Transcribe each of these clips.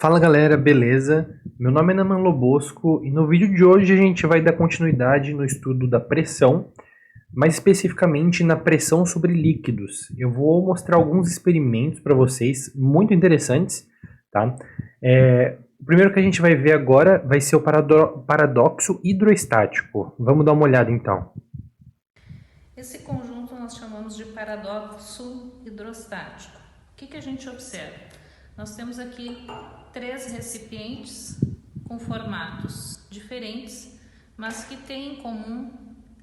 Fala galera, beleza? Meu nome é Naman Lobosco e no vídeo de hoje a gente vai dar continuidade no estudo da pressão, mais especificamente na pressão sobre líquidos. Eu vou mostrar alguns experimentos para vocês muito interessantes, tá? O primeiro que a gente vai ver agora vai ser o paradoxo hidroestático. Vamos dar uma olhada então. Esse conjunto nós chamamos de paradoxo hidrostático. O que a gente observa? Nós temos aqui três recipientes com formatos diferentes, mas que têm em comum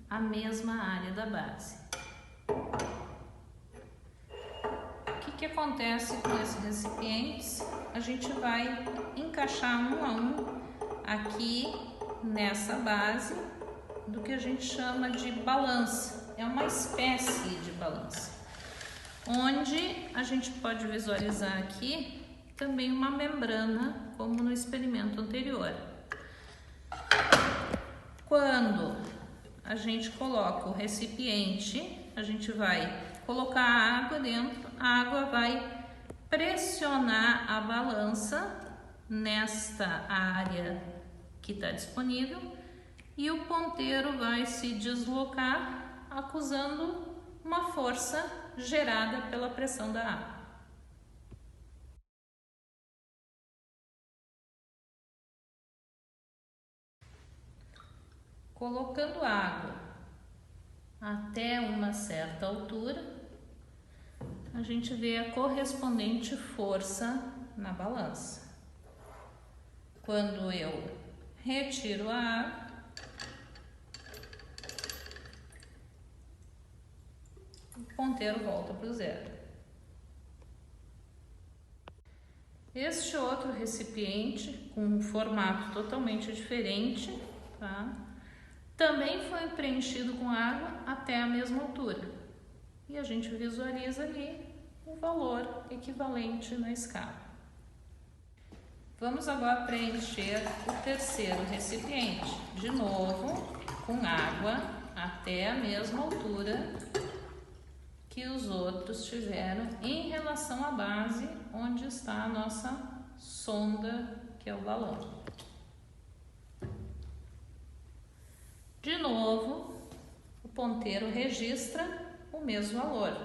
a mesma área da base. O que acontece com esses recipientes? A gente vai encaixar um a um aqui nessa base do que a gente chama de balança. É uma espécie de balança, onde a gente pode visualizar aqui também uma membrana, como no experimento anterior. Quando a gente coloca o recipiente, a gente vai colocar a água dentro, a água vai pressionar a balança nesta área que está disponível e o ponteiro vai se deslocar acusando uma força gerada pela pressão da água. Colocando água até uma certa altura, a gente vê a correspondente força na balança. Quando eu retiro a água, o ponteiro volta para o zero. Este outro recipiente, com um formato totalmente diferente, tá? Também foi preenchido com água até a mesma altura. E a gente visualiza ali o valor equivalente na escala. Vamos agora preencher o terceiro recipiente, de novo com água até a mesma altura que os outros tiveram em relação à base onde está a nossa sonda, que é o balão. De novo, o ponteiro registra o mesmo valor.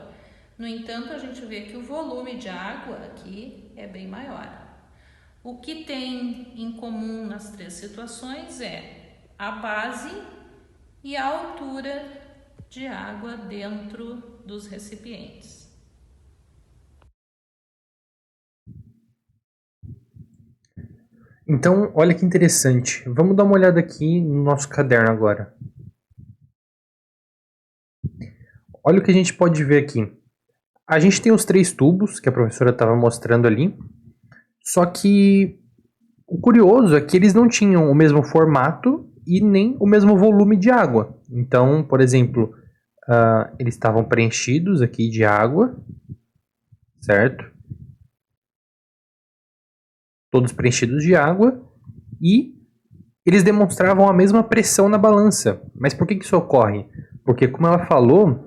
No entanto, a gente vê que o volume de água aqui é bem maior. O que tem em comum nas três situações é a base e a altura de água dentro dos recipientes. Então, olha que interessante. Vamos dar uma olhada aqui no nosso caderno agora. Olha o que a gente pode ver aqui. A gente tem os três tubos que a professora estava mostrando ali, só que o curioso é que eles não tinham o mesmo formato e nem o mesmo volume de água. Então, por exemplo, eles estavam preenchidos aqui de água, certo? Todos preenchidos de água e eles demonstravam a mesma pressão na balança. Mas por que isso ocorre? Porque, como ela falou,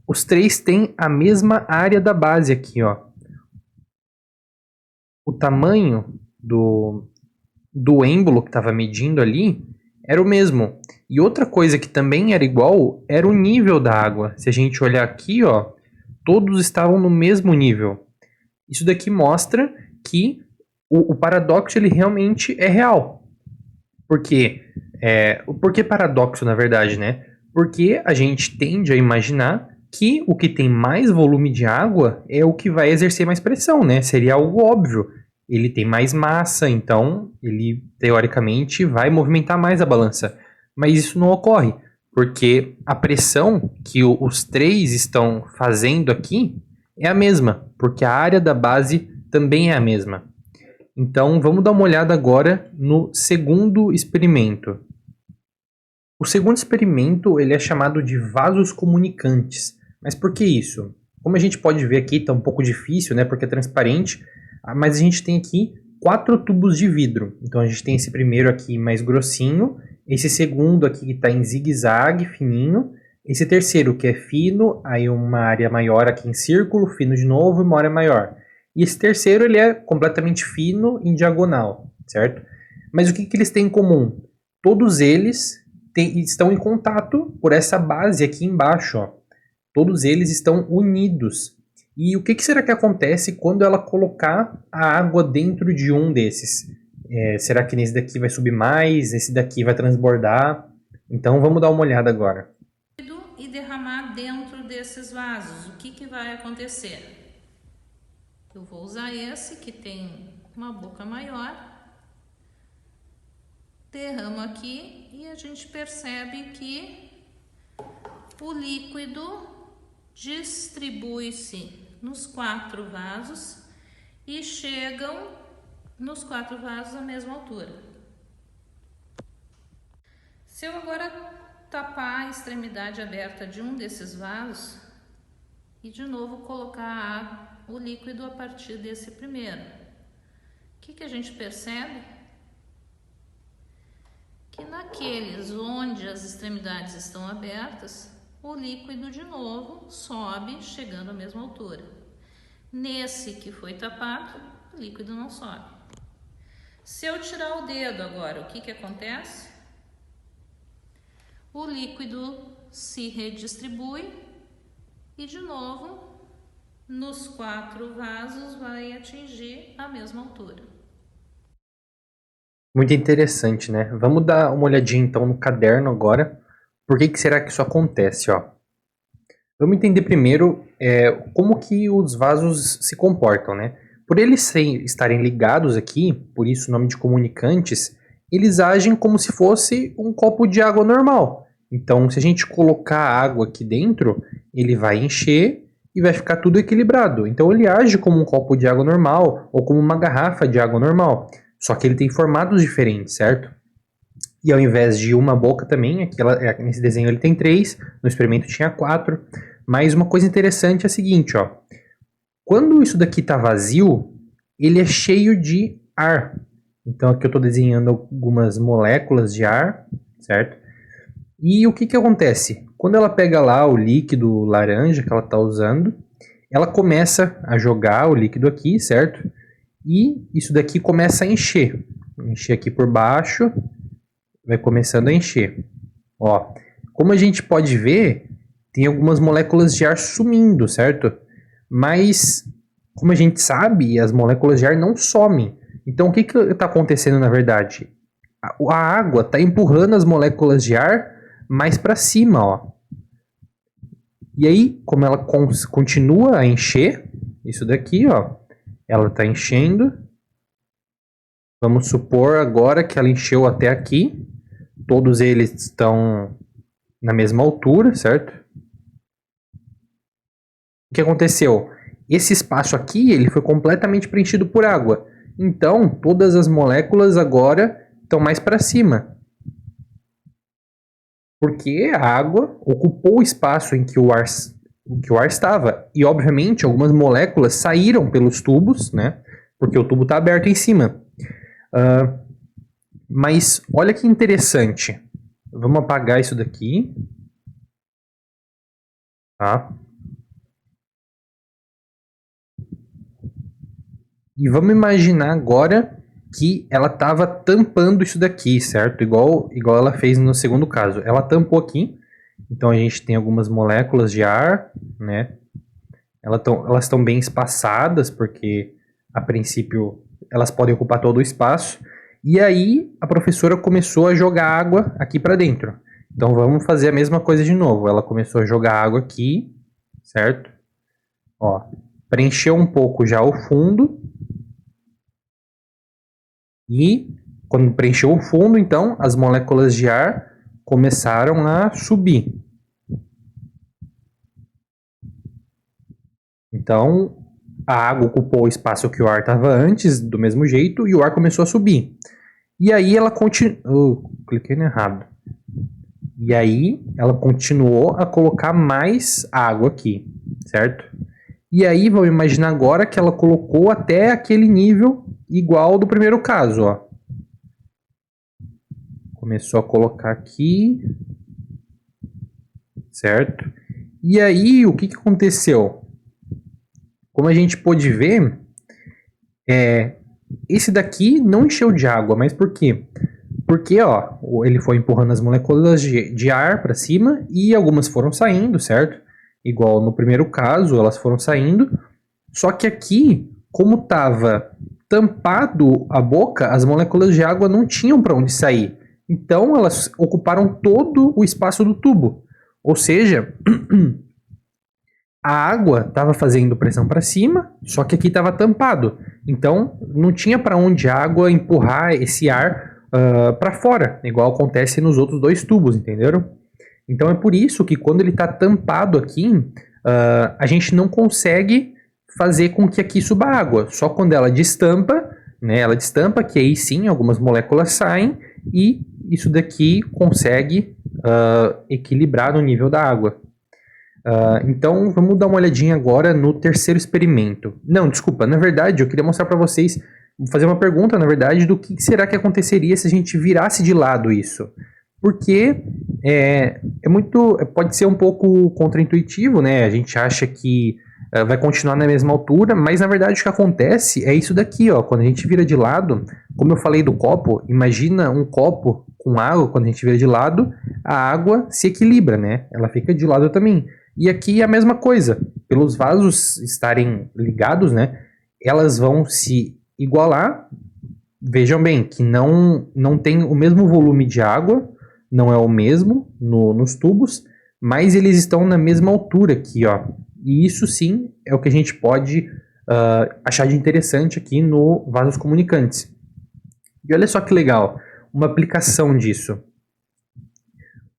os três têm a mesma área da base aqui, ó. O tamanho do êmbolo que estava medindo ali era o mesmo. E outra coisa que também era igual era o nível da água. Se a gente olhar aqui, ó, todos estavam no mesmo nível. Isso daqui mostra que o paradoxo ele realmente é real. Por quê? Por que paradoxo, na verdade, né? Porque a gente tende a imaginar que o que tem mais volume de água é o que vai exercer mais pressão, né? Seria algo óbvio. Ele tem mais massa, então ele teoricamente vai movimentar mais a balança. Mas isso não ocorre, porque a pressão que os três estão fazendo aqui é a mesma, porque a área da base também é a mesma. Então vamos dar uma olhada agora no segundo experimento. O segundo experimento ele é chamado de vasos comunicantes. Mas por que isso? Como a gente pode ver aqui, está um pouco difícil, né, porque é transparente, mas a gente tem aqui 4 tubos de vidro. Então a gente tem esse primeiro aqui mais grossinho, esse segundo aqui que está em zigue-zague, fininho, esse terceiro que é fino, aí uma área maior aqui em círculo, fino de novo e uma área maior. E esse terceiro, ele é completamente fino em diagonal, certo? Mas o que eles têm em comum? Todos eles estão em contato por essa base aqui embaixo, ó. Todos eles estão unidos. E o que será que acontece quando ela colocar a água dentro de um desses? Será que nesse daqui vai subir mais? Esse daqui vai transbordar? Então vamos dar uma olhada agora. E derramar dentro desses vasos. O que vai acontecer? Eu vou usar esse que tem uma boca maior. Derramo aqui e a gente percebe que o líquido distribui-se nos 4 vasos e chegam nos 4 vasos à mesma altura. Se eu agora tapar a extremidade aberta de um desses vasos e de novo colocar o líquido a partir desse primeiro, o que a gente percebe? Que naqueles onde as extremidades estão abertas, o líquido de novo sobe, chegando à mesma altura. Nesse que foi tapado, o líquido não sobe. Se eu tirar o dedo agora, o que acontece? O líquido se redistribui e de novo, nos 4 vasos, vai atingir a mesma altura. Muito interessante, né? Vamos dar uma olhadinha então no caderno agora. Por que será que isso acontece, ó? Vamos entender primeiro como que os vasos se comportam, né? Por eles estarem ligados aqui, por isso o nome de comunicantes, eles agem como se fosse um copo de água normal. Então, se a gente colocar água aqui dentro, ele vai encher e vai ficar tudo equilibrado. Então, ele age como um copo de água normal ou como uma garrafa de água normal. Só que ele tem formatos diferentes, certo? E ao invés de uma boca também, nesse desenho ele tem 3, no experimento tinha 4. Mas uma coisa interessante é a seguinte, ó. Quando isso daqui está vazio, ele é cheio de ar. Então aqui eu estou desenhando algumas moléculas de ar, certo? E o que acontece? Quando ela pega lá o líquido laranja que ela está usando, ela começa a jogar o líquido aqui, certo? E isso daqui começa a encher. Encher aqui por baixo, vai começando a encher. Ó, como a gente pode ver, tem algumas moléculas de ar sumindo, certo? Mas, como a gente sabe, as moléculas de ar não somem. Então, o que está acontecendo na verdade? A água está empurrando as moléculas de ar mais para cima, ó. E aí, como ela continua a encher, isso daqui, ó, ela está enchendo. Vamos supor agora que ela encheu até aqui. Todos eles estão na mesma altura, certo? O que aconteceu? Esse espaço aqui ele foi completamente preenchido por água. Então, todas as moléculas agora estão mais para cima. Porque a água ocupou o espaço em que o ar estava. E, obviamente, algumas moléculas saíram pelos tubos, né? Porque o tubo está aberto em cima. Mas olha que interessante. Vamos apagar isso daqui. Tá? E vamos imaginar agora que ela estava tampando isso daqui, certo? Igual ela fez no segundo caso. Ela tampou aqui. Então a gente tem algumas moléculas de ar, né? Elas estão bem espaçadas, porque a princípio elas podem ocupar todo o espaço. E aí a professora começou a jogar água aqui para dentro. Então vamos fazer a mesma coisa de novo. Ela começou a jogar água aqui, certo? Ó, preencheu um pouco já o fundo. E quando preencheu o fundo, então, as moléculas de ar começaram a subir. Então, a água ocupou o espaço que o ar estava antes, do mesmo jeito, e o ar começou a subir. E aí ela continuou... cliquei no errado. E aí ela continuou a colocar mais água aqui, certo? E aí, vamos imaginar agora que ela colocou até aquele nível igual do primeiro caso, ó. Começou a colocar aqui, certo? E aí, o que aconteceu? Como a gente pôde ver, Esse daqui não encheu de água, mas por quê? Porque, ó, ele foi empurrando as moléculas de ar para cima e algumas foram saindo, certo? Igual no primeiro caso, elas foram saindo. Só que aqui, como estava tampado a boca, as moléculas de água não tinham para onde sair. Então, elas ocuparam todo o espaço do tubo. Ou seja, a água estava fazendo pressão para cima, só que aqui estava tampado. Então, não tinha para onde a água empurrar esse ar para fora, igual acontece nos outros dois tubos, entenderam? Então, é por isso que quando ele está tampado aqui, a gente não consegue fazer com que aqui suba água. Só quando ela destampa, né? Ela destampa, que aí sim algumas moléculas saem e isso daqui consegue equilibrar no nível da água. Então vamos dar uma olhadinha agora no terceiro experimento. Não, desculpa, na verdade eu queria mostrar para vocês, fazer uma pergunta na verdade do que será que aconteceria se a gente virasse de lado isso. Porque pode ser um pouco contraintuitivo, né? A gente acha que vai continuar na mesma altura, mas na verdade o que acontece é isso daqui, ó. Quando a gente vira de lado, como eu falei do copo, imagina um copo com água, quando a gente vira de lado, a água se equilibra, né? Ela fica de lado também. E aqui é a mesma coisa, pelos vasos estarem ligados, né? Elas vão se igualar. Vejam bem que não tem o mesmo volume de água, não é o mesmo nos tubos, mas eles estão na mesma altura aqui, ó. E isso sim é o que a gente pode achar de interessante aqui no vasos comunicantes. E olha só que legal, uma aplicação disso.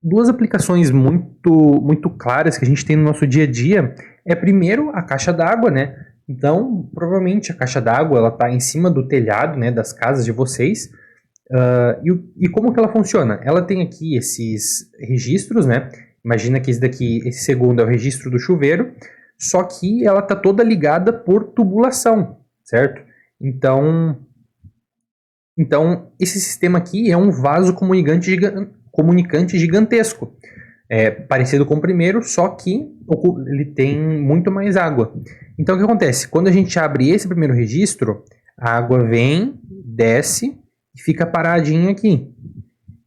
Duas aplicações muito claras que a gente tem no nosso dia a dia é, primeiro, a caixa d'água, né? Então, provavelmente a caixa d'água ela está em cima do telhado, né, das casas de vocês. E como que ela funciona? Ela tem aqui esses registros, né? Imagina que esse segundo é o registro do chuveiro, só que ela está toda ligada por tubulação, certo? Então esse sistema aqui é um vaso comunicante gigantesco. Parecido com o primeiro, só que ele tem muito mais água. Então o que acontece? Quando a gente abre esse primeiro registro, a água vem, desce e fica paradinha aqui.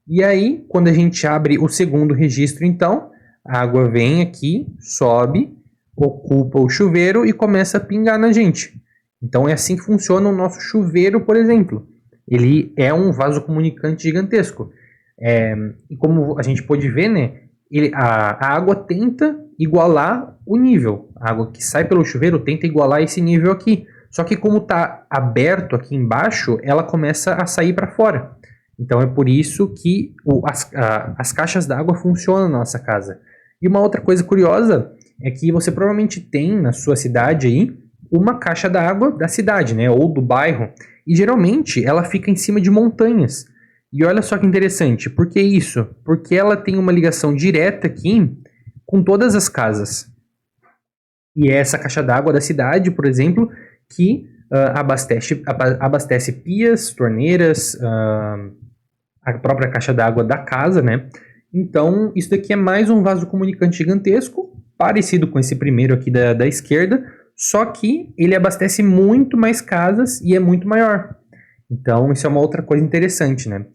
E aí, quando a gente abre o segundo registro, então, a água vem aqui, sobe, ocupa o chuveiro e começa a pingar na gente. Então é assim que funciona o nosso chuveiro, por exemplo. Ele é um vaso comunicante gigantesco. E como a gente pode ver, né, a água tenta igualar o nível. A água que sai pelo chuveiro tenta igualar esse nível aqui. Só que como está aberto aqui embaixo, ela começa a sair para fora. Então é por isso que as caixas d'água funcionam na nossa casa. E uma outra coisa curiosa é que você provavelmente tem na sua cidade aí uma caixa d'água da cidade, né, ou do bairro. E geralmente ela fica em cima de montanhas. E olha só que interessante, por que isso? Porque ela tem uma ligação direta aqui com todas as casas. E é essa caixa d'água da cidade, por exemplo, que abastece pias, torneiras, a própria caixa d'água da casa, né? Então, isso daqui é mais um vaso comunicante gigantesco, parecido com esse primeiro aqui da esquerda, só que ele abastece muito mais casas e é muito maior. Então, isso é uma outra coisa interessante, né?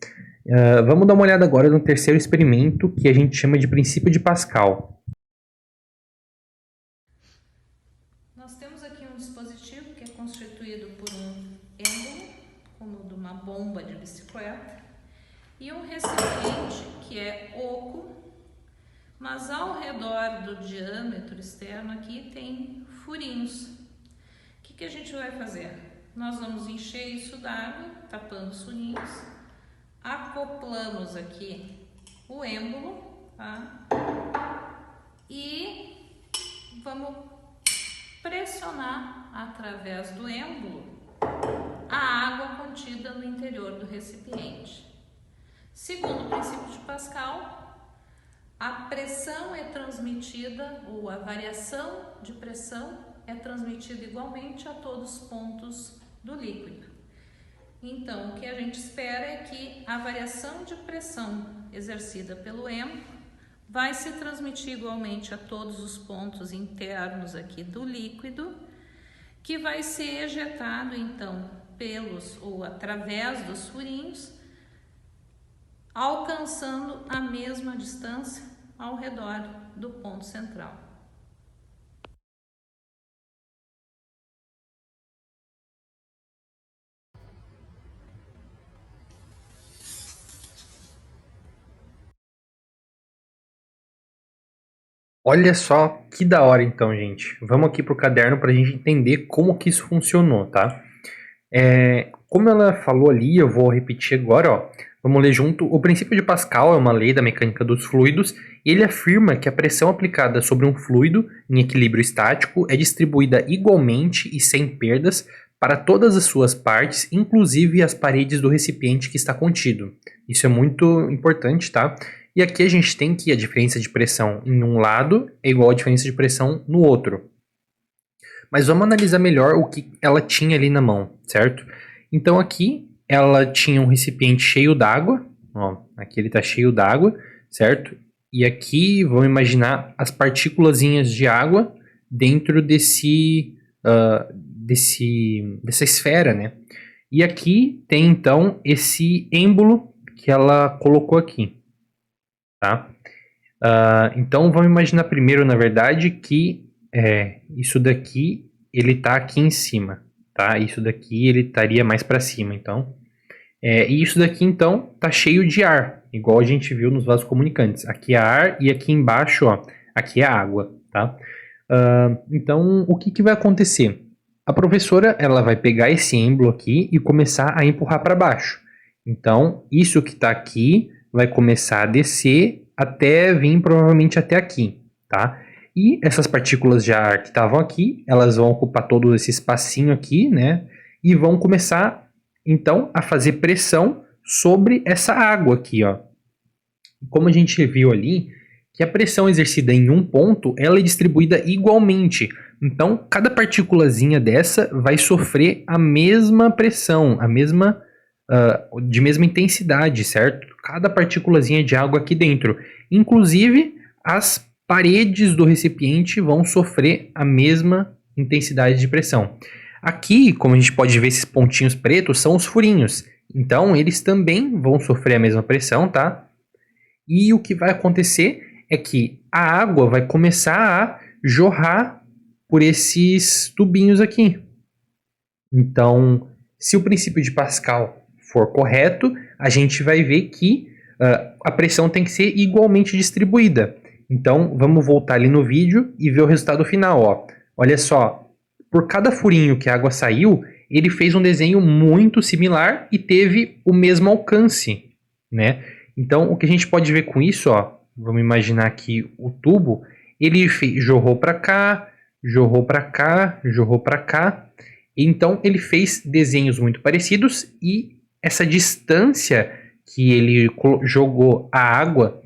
Vamos dar uma olhada agora no terceiro experimento, que a gente chama de princípio de Pascal. Nós temos aqui um dispositivo que é constituído por um êmbolo, como de uma bomba de bicicleta, e um recipiente que é oco, mas ao redor do diâmetro externo aqui tem furinhos. O que a gente vai fazer? Nós vamos encher isso d'água, tapando os furinhos, acoplamos aqui o êmbolo, tá? E vamos pressionar através do êmbolo a água contida no interior do recipiente. Segundo o princípio de Pascal, a pressão é transmitida, ou a variação de pressão é transmitida igualmente a todos os pontos do líquido. Então, o que a gente espera é que a variação de pressão exercida pelo êmbolo vai se transmitir igualmente a todos os pontos internos aqui do líquido que vai ser ejetado então pelos ou através dos furinhos, alcançando a mesma distância ao redor do ponto central. Olha só que da hora então, gente. Vamos aqui pro caderno para a gente entender como que isso funcionou, tá? Como ela falou ali, eu vou repetir agora, ó. Vamos ler junto. O princípio de Pascal é uma lei da mecânica dos fluidos e ele afirma que a pressão aplicada sobre um fluido em equilíbrio estático é distribuída igualmente e sem perdas para todas as suas partes, inclusive as paredes do recipiente que está contido. Isso é muito importante, tá? E aqui a gente tem que a diferença de pressão em um lado é igual à diferença de pressão no outro. Mas vamos analisar melhor o que ela tinha ali na mão, certo? Então aqui ela tinha um recipiente cheio d'água, ó, aqui ele está cheio d'água, certo? E aqui vamos imaginar as partículazinhas de água dentro dessa esfera, né? E aqui tem então esse êmbolo que ela colocou aqui, tá? Então vamos imaginar primeiro, na verdade, que isso daqui ele tá aqui em cima, tá? Isso daqui ele estaria mais para cima, então. E isso daqui então tá cheio de ar, igual a gente viu nos vasos comunicantes. Aqui é ar e aqui embaixo, ó, aqui é água, tá? Então o que vai acontecer? A professora ela vai pegar esse êmbolo aqui e começar a empurrar para baixo. Então isso que está aqui vai começar a descer até vir provavelmente até aqui, tá? E essas partículas de ar que estavam aqui, elas vão ocupar todo esse espacinho aqui, né? E vão começar, então, a fazer pressão sobre essa água aqui, ó. Como a gente viu ali, que a pressão exercida em um ponto, ela é distribuída igualmente. Então, cada partículazinha dessa vai sofrer a mesma pressão, de mesma intensidade, certo? Cada partículazinha de água aqui dentro. Inclusive, as paredes do recipiente vão sofrer a mesma intensidade de pressão. Aqui, como a gente pode ver, esses pontinhos pretos são os furinhos. Então, eles também vão sofrer a mesma pressão, tá? E o que vai acontecer é que a água vai começar a jorrar por esses tubinhos aqui. Então, se o princípio de Pascal for correto, a gente vai ver que a pressão tem que ser igualmente distribuída. Então, vamos voltar ali no vídeo e ver o resultado final. Ó. Olha só, por cada furinho que a água saiu, ele fez um desenho muito similar e teve o mesmo alcance, né? Então, o que a gente pode ver com isso, ó, vamos imaginar aqui o tubo, ele jorrou para cá, jorrou para cá, jorrou para cá. Então, ele fez desenhos muito parecidos e essa distância que ele jogou a água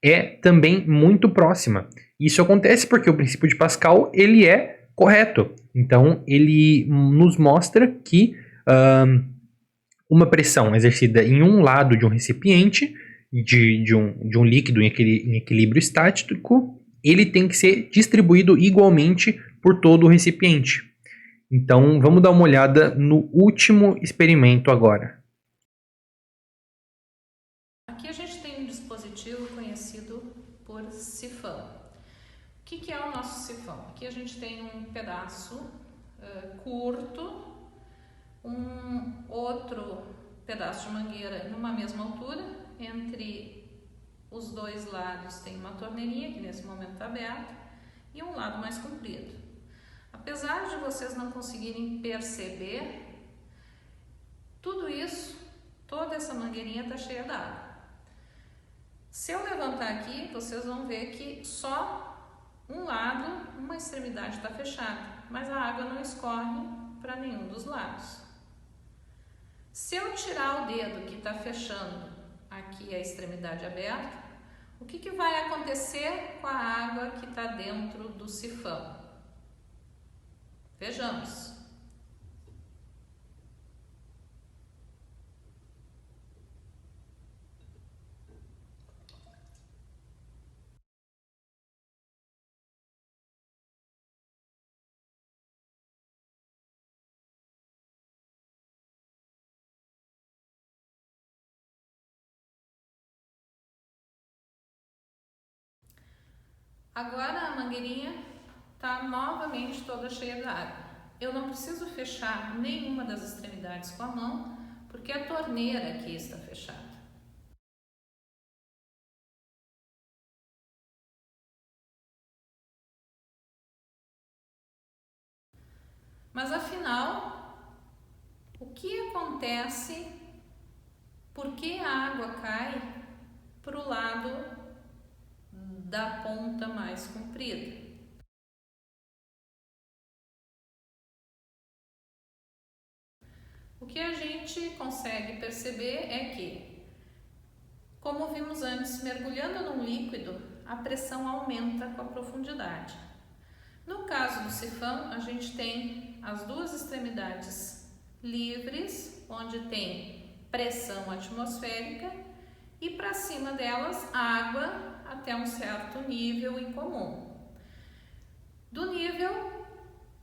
é também muito próxima. Isso acontece porque o princípio de Pascal ele é correto. Então, ele nos mostra que uma pressão exercida em um lado de um recipiente, de um líquido em equilíbrio estático, ele tem que ser distribuído igualmente por todo o recipiente. Então, vamos dar uma olhada no último experimento agora. Aqui a gente tem um dispositivo conhecido por sifão. O que é o nosso sifão? Aqui a gente tem um pedaço curto, um outro pedaço de mangueira numa mesma altura, entre os dois lados tem uma torneirinha que nesse momento está aberta e um lado mais comprido. Apesar de vocês não conseguirem perceber, tudo isso, toda essa mangueirinha está cheia d'água. Se eu levantar aqui, vocês vão ver que só um lado, uma extremidade está fechada, mas a água não escorre para nenhum dos lados. Se eu tirar o dedo que está fechando aqui a extremidade aberta, o que vai acontecer com a água que está dentro do sifão? Vejamos. Agora a mangueirinha está novamente toda cheia de água. Eu não preciso fechar nenhuma das extremidades com a mão, porque a torneira aqui está fechada. Mas afinal, o que acontece? Por que a água cai para o lado da ponta mais comprida? O que a gente consegue perceber é que, como vimos antes, mergulhando num líquido, a pressão aumenta com a profundidade. No caso do sifão, a gente tem as duas extremidades livres, onde tem pressão atmosférica, e para cima delas água até um certo nível em comum. Do nível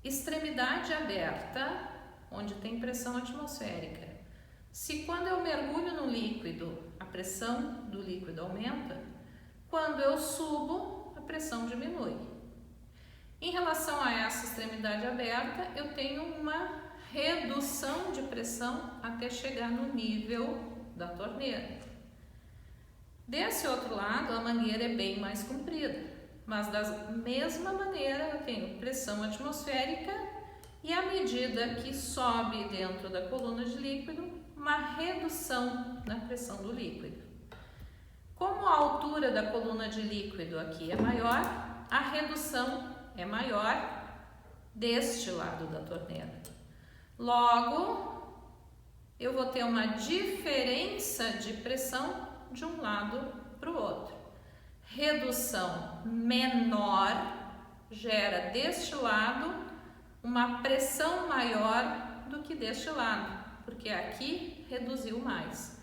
extremidade aberta, onde tem pressão atmosférica. Se quando eu mergulho no líquido, a pressão do líquido aumenta, quando eu subo, a pressão diminui. Em relação a essa extremidade aberta, eu tenho uma redução de pressão até chegar no nível da torneira. Desse outro lado, a mangueira é bem mais comprida, mas da mesma maneira eu tenho pressão atmosférica e à medida que sobe dentro da coluna de líquido, uma redução na pressão do líquido. Como a altura da coluna de líquido aqui é maior, a redução é maior deste lado da torneira. Logo, eu vou ter uma diferença de pressão de um lado para o outro. Redução menor gera deste lado uma pressão maior do que deste lado, porque aqui reduziu mais.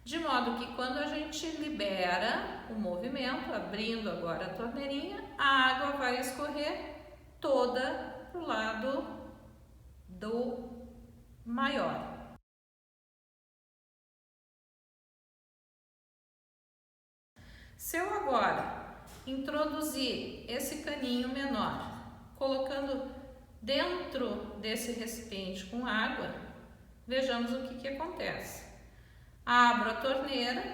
De modo que quando a gente libera o movimento, abrindo agora a torneirinha, a água vai escorrer toda para o lado do maior. Se eu agora introduzir esse caninho menor, colocando dentro desse recipiente com água, vejamos o que acontece. Abro a torneira,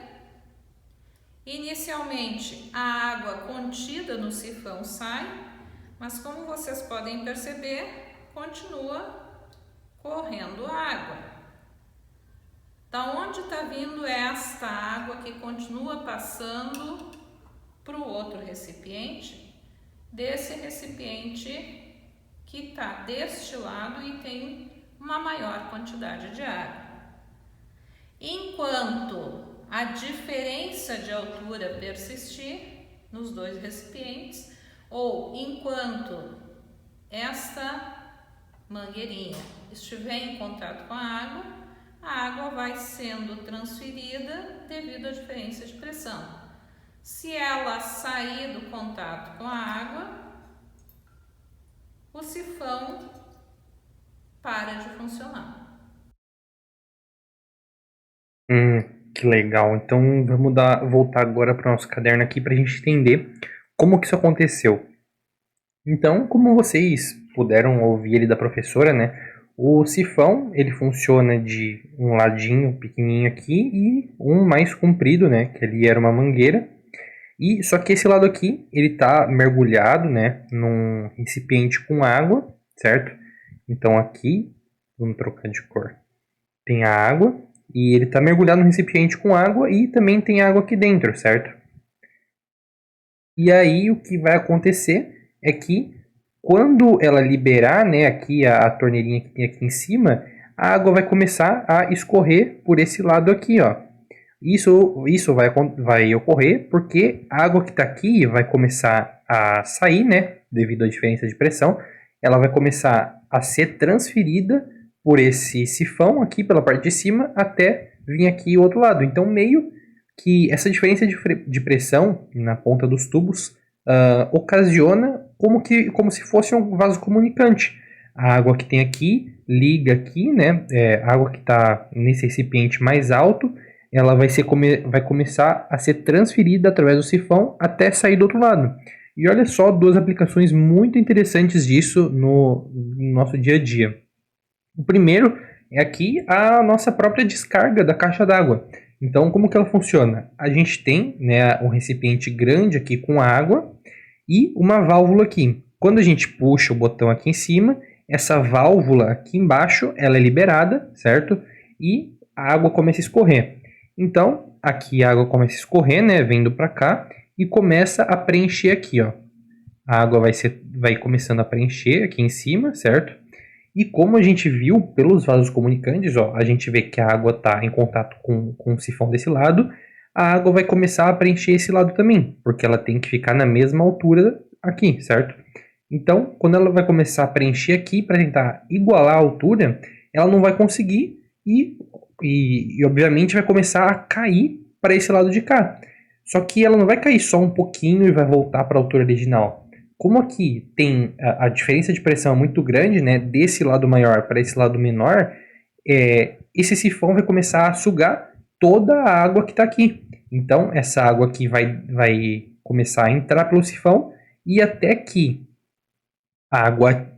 inicialmente a água contida no sifão sai, mas como vocês podem perceber, continua correndo água. Da onde está vindo esta água que continua passando para o outro recipiente? Desse recipiente que está deste lado e tem uma maior quantidade de água. Enquanto a diferença de altura persistir nos dois recipientes, ou enquanto esta mangueirinha estiver em contato com a água vai sendo transferida devido à diferença de pressão. Se ela sair do contato com a água, o sifão para de funcionar. Que legal. Então vamos voltar agora para o nosso caderno aqui para a gente entender como que isso aconteceu. Então, como vocês puderam ouvir ele da professora, né? O sifão, ele funciona de um ladinho pequenininho aqui e um mais comprido, né? Que ali era uma mangueira. E só que esse lado aqui, ele tá mergulhado, né? Num recipiente com água, certo? Então aqui, vamos trocar de cor. Tem a água e ele tá mergulhado no recipiente com água e também tem água aqui dentro, certo? E aí o que vai acontecer é que quando ela liberar, né, aqui a torneirinha que tem aqui em cima, a água vai começar a escorrer por esse lado aqui, ó. Isso vai ocorrer porque a água que está aqui vai começar a sair, né, devido à diferença de pressão. Ela vai começar a ser transferida por esse sifão aqui pela parte de cima até vir aqui o outro lado. Então, meio que essa diferença de pressão na ponta dos tubos ocasiona como se fosse um vaso comunicante. A água que tem aqui liga aqui, né? A água que está nesse recipiente mais alto, ela vai começar a ser transferida através do sifão até sair do outro lado. E olha só, duas aplicações muito interessantes disso no nosso dia a dia. O primeiro é aqui a nossa própria descarga da caixa d'água. Então, como que ela funciona? A gente tem, né, um recipiente grande aqui com água e uma válvula aqui. Quando a gente puxa o botão aqui em cima, essa válvula aqui embaixo, ela é liberada, certo? E a água começa a escorrer. Então, aqui a água começa a escorrer, né, vindo para cá e começa a preencher aqui, ó. A água vai começando a preencher aqui em cima, certo? E como a gente viu pelos vasos comunicantes, ó, a gente vê que a água está em contato com o sifão desse lado, a água vai começar a preencher esse lado também, porque ela tem que ficar na mesma altura aqui, certo? Então, quando ela vai começar a preencher aqui para tentar igualar a altura, ela não vai conseguir e obviamente vai começar a cair para esse lado de cá. Só que ela não vai cair só um pouquinho e vai voltar para a altura original. Como aqui tem a diferença de pressão muito grande, né, desse lado maior para esse lado menor, esse sifão vai começar a sugar toda a água que está aqui. Então, essa água aqui vai começar a entrar pelo sifão e até que a água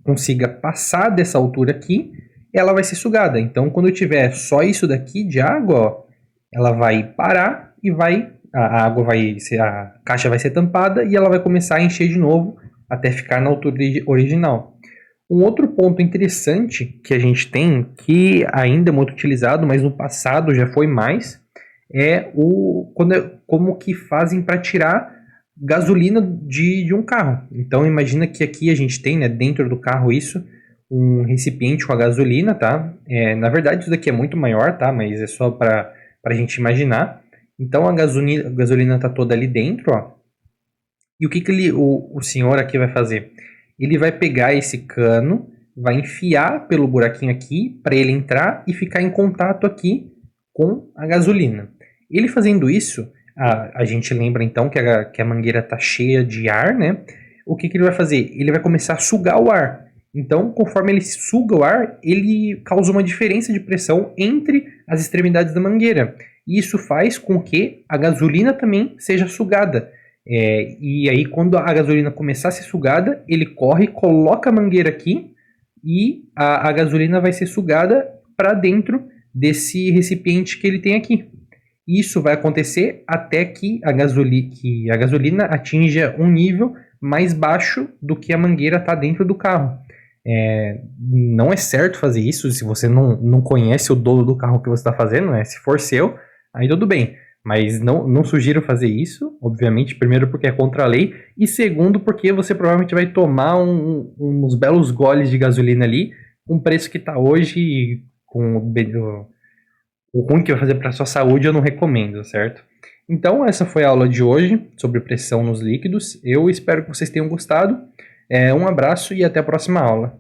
consiga passar dessa altura aqui, ela vai ser sugada. Então, quando eu tiver só isso daqui de água, ó, ela vai parar e a caixa vai ser tampada e ela vai começar a encher de novo até ficar na altura original. Um outro ponto interessante que a gente tem, que ainda é muito utilizado, mas no passado já foi mais, é como que fazem para tirar gasolina de um carro. Então imagina que aqui a gente tem, né, dentro do carro isso, um recipiente com a gasolina, tá? Na verdade isso daqui é muito maior, tá? Mas é só para a gente imaginar. Então a gasolina está toda ali dentro, ó. E o que o senhor aqui vai fazer? Ele vai pegar esse cano, vai enfiar pelo buraquinho aqui para ele entrar e ficar em contato aqui com a gasolina. Ele fazendo isso, a gente lembra então que a mangueira está cheia de ar, né? O que ele vai fazer? Ele vai começar a sugar o ar. Então, conforme ele suga o ar, ele causa uma diferença de pressão entre as extremidades da mangueira. E isso faz com que a gasolina também seja sugada. E aí, quando a gasolina começar a ser sugada, ele corre, coloca a mangueira aqui e a gasolina vai ser sugada para dentro desse recipiente que ele tem aqui. Isso vai acontecer até que a gasolina atinja um nível mais baixo do que a mangueira está dentro do carro. Não é certo fazer isso se você não conhece o dono do carro que você está fazendo, né? Se for seu, aí tudo bem. Mas não sugiro fazer isso, obviamente, primeiro porque é contra a lei, e segundo porque você provavelmente vai tomar uns belos goles de gasolina ali, com o preço que está hoje, e com o ruim que vai fazer para a sua saúde, eu não recomendo, certo? Então, essa foi a aula de hoje sobre pressão nos líquidos. Eu espero que vocês tenham gostado. Um abraço e até a próxima aula.